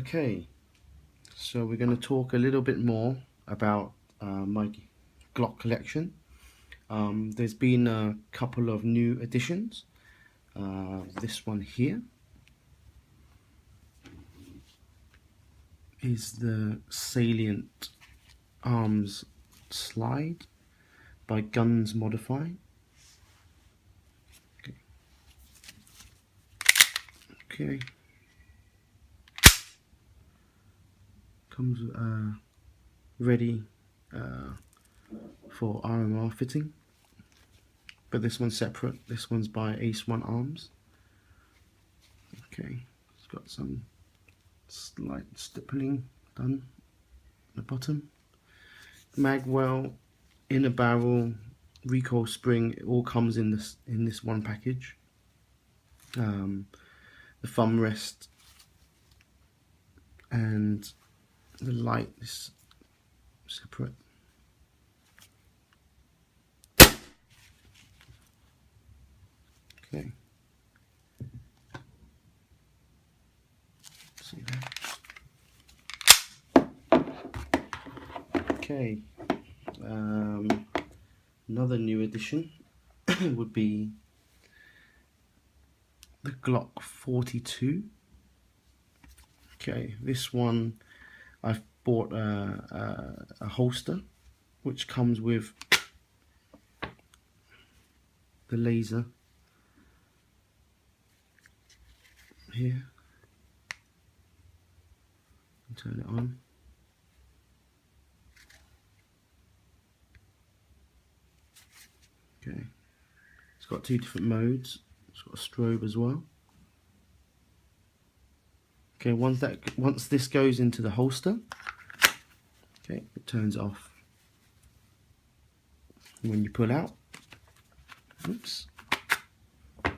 Okay, so we're going to talk a little bit more about my Glock collection. There's been a couple of new additions. This one here is the Salient Arms Slide by Guns Modify. Okay. Comes ready for RMR fitting, but this one's separate. This one's by Ace1 Arms. Okay, it's got some slight stippling done at the bottom. Magwell, inner barrel, recoil spring. It all comes in this one package. The thumb rest and the light is separate. Okay. See that? Okay. Another new addition would be the Glock 42. Okay, this one I've bought a holster which comes with the laser here. Turn it on. Okay, it's got two different modes. It's got a strobe as well. Okay, once this goes into the holster, okay, it turns off. When you pull out, oops, it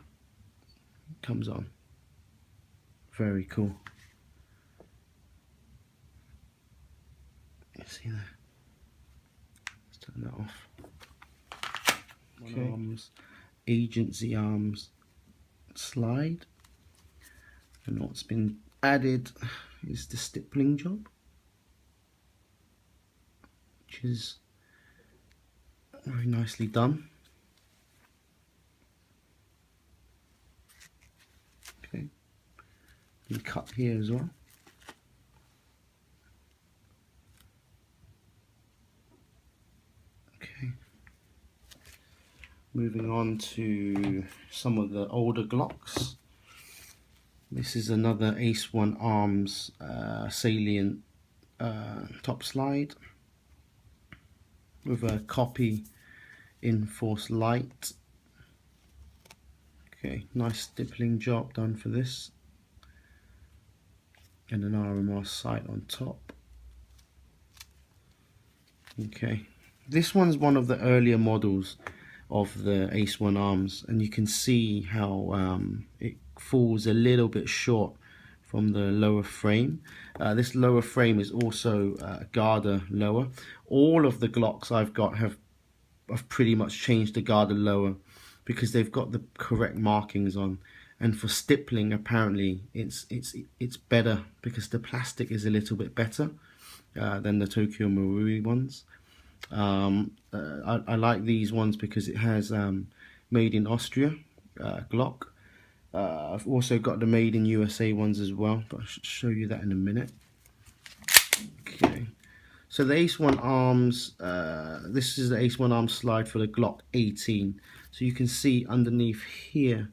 comes on. Very cool. You see that? Let's turn that off. Okay. Arms, agency arms slide, and what's been added is the stippling job, which is very nicely done. Okay, you cut here as well. Okay, moving on to some of the older Glocks. This is another Ace1 Arms Salient top slide with a copy Enforce light. Okay, nice stippling job done for this, and an RMR sight on top. Okay, this one's one of the earlier models of the Ace1 Arms, and you can see how it falls a little bit short from the lower frame. This lower frame is also Garda lower. All of the Glocks I've got have pretty much changed the Garda lower because they've got the correct markings on, and for stippling apparently it's better because the plastic is a little bit better than the Tokyo Marui ones. I like these ones because it has made in Austria Glock. I've also got the made in USA ones as well, but I should show you that in a minute. Okay, so the Ace1 Arms, this is the Ace1 Arms slide for the Glock 18. So you can see underneath here,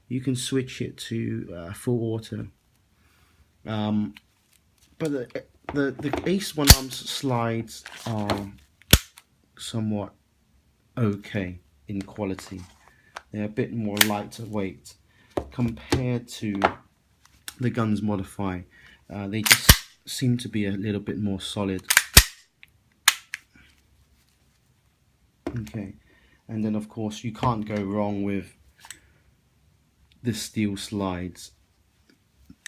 you can switch it to full auto. But the Ace1 Arms slides are somewhat okay in quality. They're a bit more lightweight compared to the Guns Modify. They just seem to be a little bit more solid. Okay, and then of course you can't go wrong with the steel slides.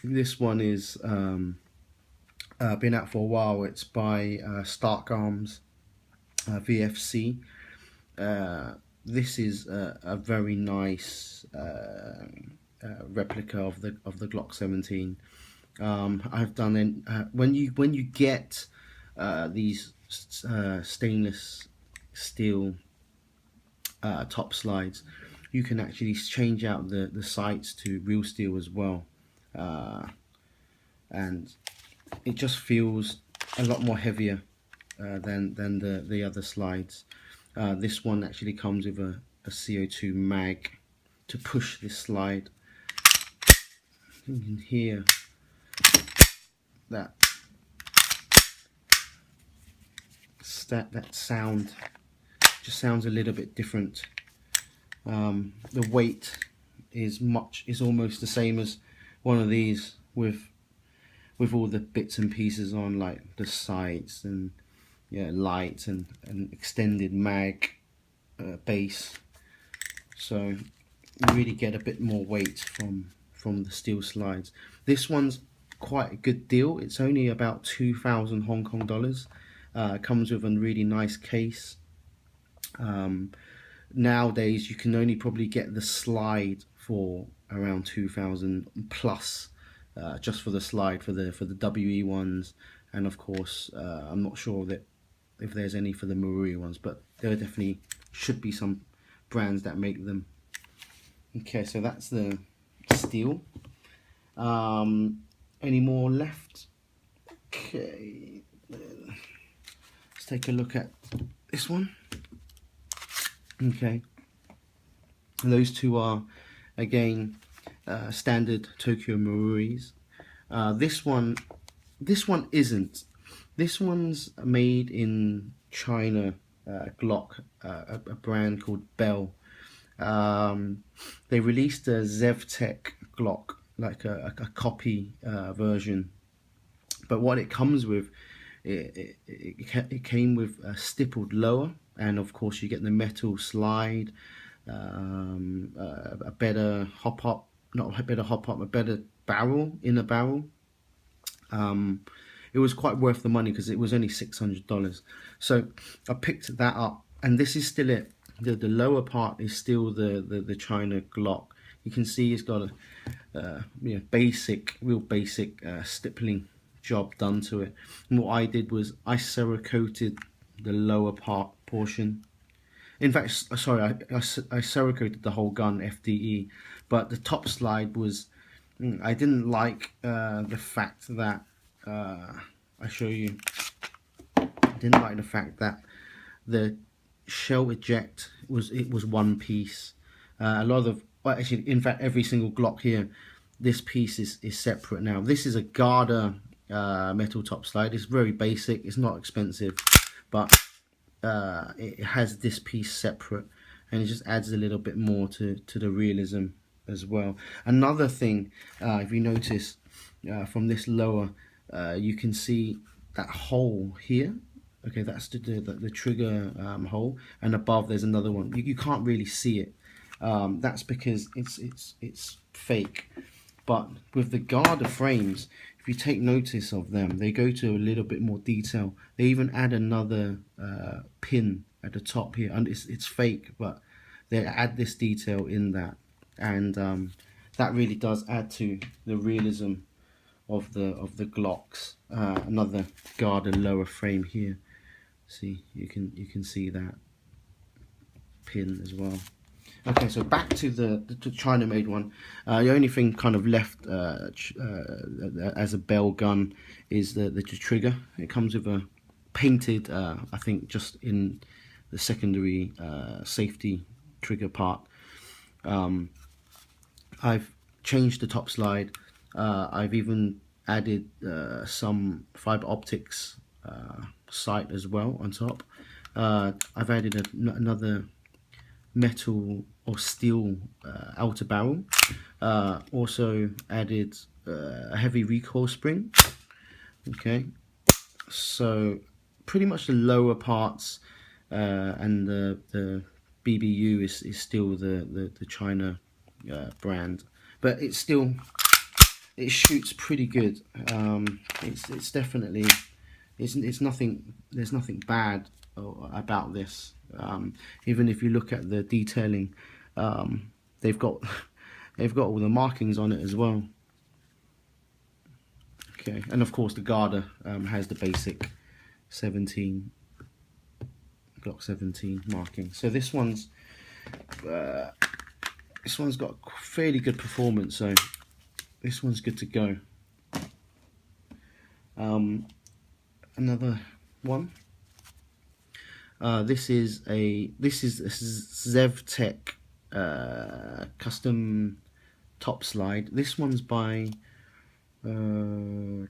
This one is been out for a while. It's by Stark Arms VFC. This is a very nice replica of the Glock 17. I've done in when you get these stainless steel top slides, you can actually change out the sights to real steel as well, and it just feels a lot more heavier than the other slides. This one actually comes with a CO2 mag to push this slide. You can hear that sound. Just sounds a little bit different. The weight is almost the same as one of these, with all the bits and pieces on, like the sights and lights and extended mag base. So you really get a bit more weight from the steel slides. This one's quite a good deal. It's only about 2,000 Hong Kong dollars. Comes with a really nice case. Nowadays you can only probably get the slide for around 2,000 plus, just for the slide for the WE ones, and of course I'm not sure that if there's any for the Marui ones, but there definitely should be some brands that make them. Okay, so that's the steel. Any more left? Okay, let's take a look at this one. Okay, those two are again standard Tokyo Maruis. This one isn't. This one's made in China. Glock, a brand called Bell. They released a ZevTech Glock, like a copy version, but what it comes with, it came with a stippled lower, and of course you get the metal slide, a better hop-up, not a better hop-up, a better barrel, inner barrel. It was quite worth the money because it was only $600. So I picked that up, and this is still it. The lower part is still the China Glock. You can see it's got a real basic stippling job done to it. And what I did was I cerakoted the lower portion. In fact, sorry, I cerakoted the whole gun FDE, but the top slide was, I didn't like the fact that I show you. I didn't like the fact that the shell eject was one piece. A lot of, well, actually, in fact, every single Glock here, this piece is separate now. This is a Garda metal top slide. It's very basic. It's not expensive, but it has this piece separate, and it just adds a little bit more to the realism as well. Another thing, if you notice from this lower, you can see that hole here. Okay, that's the trigger hole, and above there's another one. You can't really see it. That's because it's fake. But with the Garda frames, if you take notice of them, they go to a little bit more detail. They even add another pin at the top here, and it's fake, but they add this detail in that, and that really does add to the realism of the Glocks. Another Garda lower frame here. See, you can see that pin as well. Okay, so back to the China made one. The only thing kind of left as a Bell gun is the trigger. It comes with a painted, I think just in the secondary safety trigger part. I've changed the top slide. I've even added some fiber optics sight as well on top. I've added another metal or steel outer barrel. Also added a heavy recoil spring. Okay, so pretty much the lower parts and the BBU is still the China brand, but it shoots pretty good. It's definitely it's nothing. There's nothing bad about this. Even if you look at the detailing, they've got all the markings on it as well. Okay, and of course the Garda has the basic 17 Glock 17 marking. So this one's got fairly good performance, so this one's good to go. Another one. This is a ZevTech custom top slide. This one's by I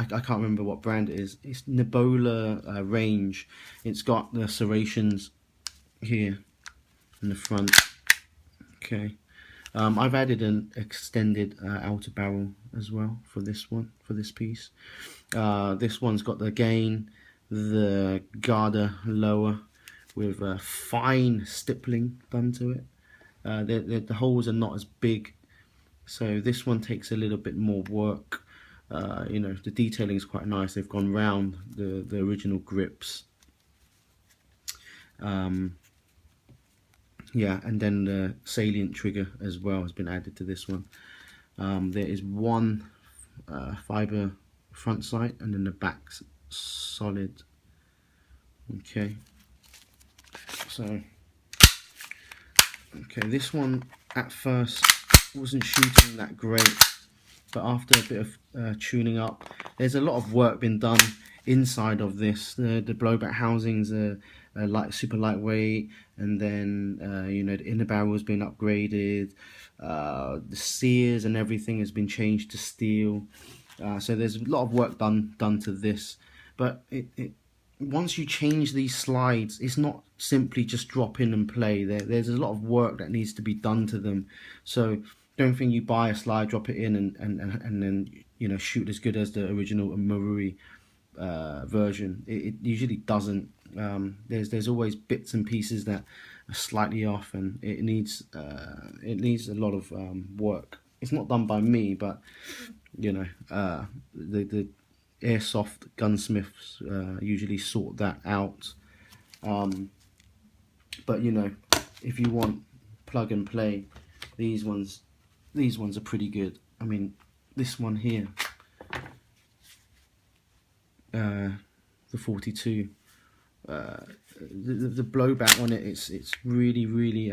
can't remember what brand it is. It's Nebola range. It's got the serrations here in the front. Okay. I've added an extended outer barrel as well for this one, for this piece. This one's got the gain, the Garda lower with fine stippling done to it. The holes are not as big, so this one takes a little bit more work. You know, the detailing is quite nice. They've gone round the original grips. Yeah, and then the salient trigger as well has been added to this one. There is one fiber front sight, and then the back's solid. Okay, so this one at first wasn't shooting that great, but after a bit of tuning up, there's a lot of work been done inside of this. The blowback housings are super lightweight, and then you know, the inner barrel has been upgraded. The sears and everything has been changed to steel. So there's a lot of work done to this, but once you change these slides, it's not simply just drop in and play. There's a lot of work that needs to be done to them. So don't think you buy a slide, drop it in, and then, you know, shoot as good as the original Marui version. It usually doesn't. There's always bits and pieces that are slightly off, and it needs a lot of work. It's not done by me, but you know, the AIRSOFT gunsmiths usually sort that out. But you know, if you want plug and play, these ones are pretty good. I mean, this one here, the 42, the blowback on it, it's really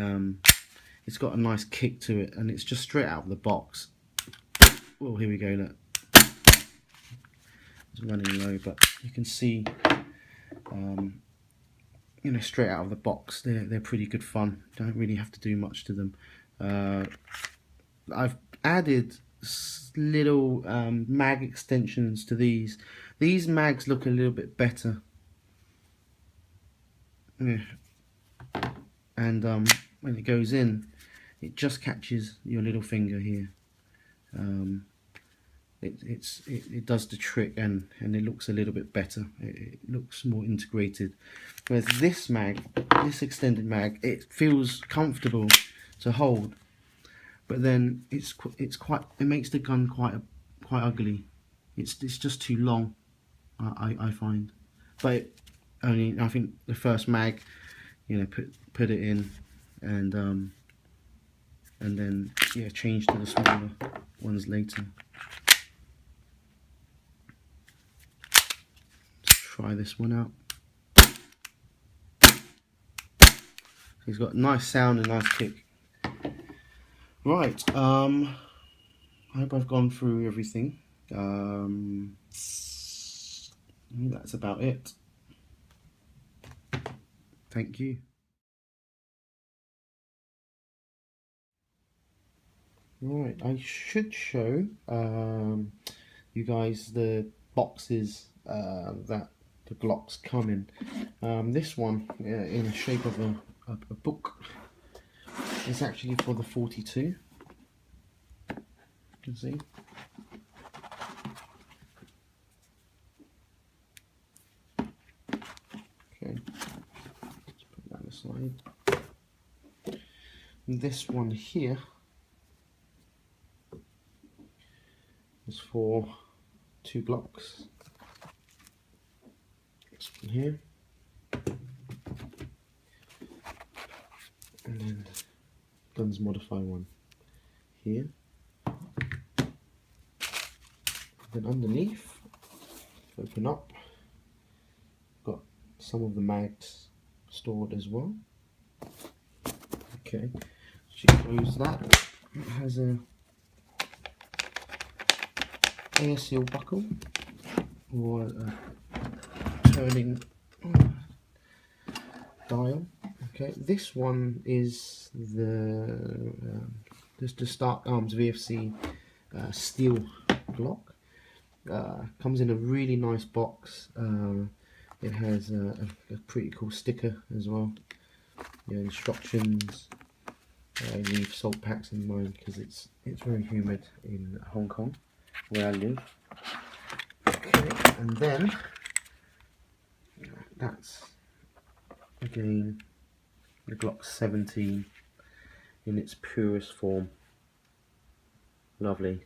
it's got a nice kick to it, and it's just straight out of the box. Oh, here we go, look. It's running low, but you can see, you know, straight out of the box, they're pretty good fun. Don't really have to do much to them. I've added little mag extensions to these. These mags look a little bit better. Yeah. And when it goes in, it just catches your little finger here. It does the trick, and it looks a little bit better. It looks more integrated. Whereas this mag, this extended mag, it feels comfortable to hold, but then it makes the gun quite ugly. It's just too long, I find. But I think the first mag, you know, put it in, and then yeah, change to the smaller ones later. Let's try this one out. It's got nice sound and nice kick. Right, I hope I've gone through everything. That's about it. Thank you. Right, I should show you guys the boxes that the Glocks come in. This one, in the shape of a book, is actually for the 42. You can see. Okay, let's put that aside. This one here is for 2 Glocks. This one here, and then Guns Modify one here. Then underneath, open up, got some of the mags stored as well. Okay, so you close that. It has a air seal buckle or a turning dial. Okay, this one is the Stark Arms VFC steel Glock. Comes in a really nice box. It has a pretty cool sticker as well. Instructions. I leave salt packs in mine because it's very humid in Hong Kong where I live. Okay, and then that's again the Glock 17 in its purest form. Lovely.